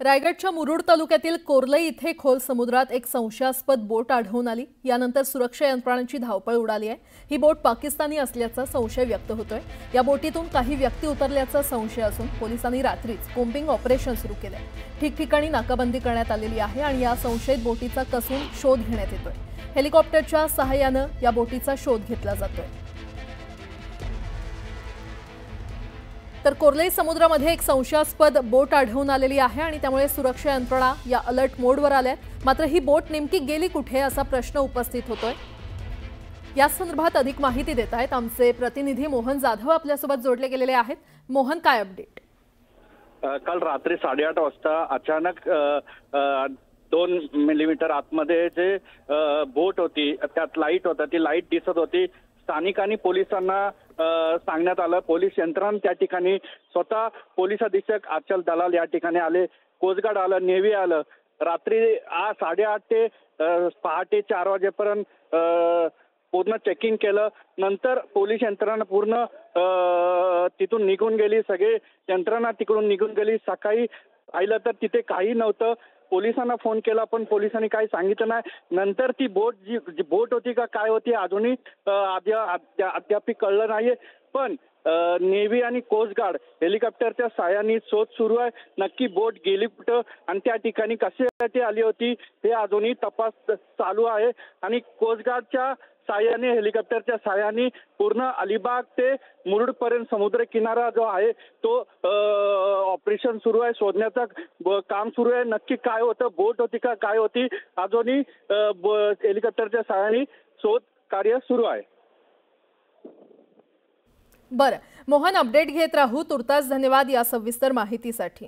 रायगडच्या मुरुड तालुक्यातील कोर्लई इथे खोल समुद्रात एक संशयास्पद बोट आढळून आली। यानंतर सुरक्षा यंत्रणांची धावपळ उडाली आहे। ही बोट पाकिस्तानी असल्याचा संशय व्यक्त होतोय। या बोटीतून काही व्यक्ती उतरल्याचा संशय असून पोलिसांनी रात्रीच कोम्बिंग ऑपरेशन सुरू केलंय। ठिकठिकाणी नाकाबंदी करण्यात आलेली आहे आणि या संशयित बोटीचा कसून शोध घेण्यात येतोय। हेलिकॉप्टरच्या सहाय्याने या बोटीचा शोध घेतला जातोय। तर कोर्लई समुद्रामध्ये एक संशयास्पद बोट आढळून आलेली आहे आणि त्यामुळे सुरक्षा यंत्रणा या अलर्ट मोडवर आल्यात। मात्र ही बोट नेमकी गेली कुठे असा प्रश्न उपस्थित होतोय। या संदर्भात अधिक माहिती देत आहेत आमचे प्रतिनिधी मोहन जाधव आपल्यासोबत जोडले गेलेले आहेत। मोहन, काय अपडेट? काल रात्री 8:30 वाजता अचानक 2 मिलीमीटर आतमध्ये जे बोट होती त्यात लाईट होता, ती लाईट दिसत होती। स्थानिकांनी पोलिसांना सांगण्यात आलं। पोलीस यंत्रणा त्या ठिकाणी स्वतः पोलीस अधीक्षक अचल दलाल या ठिकाणी आले, कोस्ट गार्ड आलं, नेव्ही आलं। रात्री 8:30 ते पहाटे 4 वाजेपर्यंत पूर्ण चेकिंग केलं। नंतर पोलीस यंत्रणा पूर्ण तिथून निघून गेली, सगळे यंत्रणा तिकडून निघून गेली। सकाळी पाहिलं तर तिथे काही नव्हतं। पोलिसांना फोन केला पण पोलिसांनी काही सांगितलं नाही। नंतर ती बोट बोट होती का काय होती अजूनही अद्याप कळलं नाहीये। पण नेव्ही आणि कोस्ट गार्ड हेलिकॉप्टरच्या साहाय्याने शोध सुरू आहे। नक्की बोट गेली कुठं आणि त्या ठिकाणी कशासाठी आली होती हे अजूनही तपास चालू आहे। आणि कोस्ट गार्डच्या साहाय्याने, हेलिकॉप्टरच्या साहाय्याने पूर्ण अलिबाग ते मुरुड पर्यंत समुद्र किनारा जो आहे तो ऑपरेशन सुरू आहे, शोधण्याचं काम सुरू आहे। नक्की काय होतं, बोट होती का काय होती, अजूनही हेलिकॉप्टरच्या साहाय्याने शोध कार्य सुरू आहे। बरं मोहन, अपडेट घेत राहू। तुर्तास धन्यवाद या सविस्तर माहितीसाठी।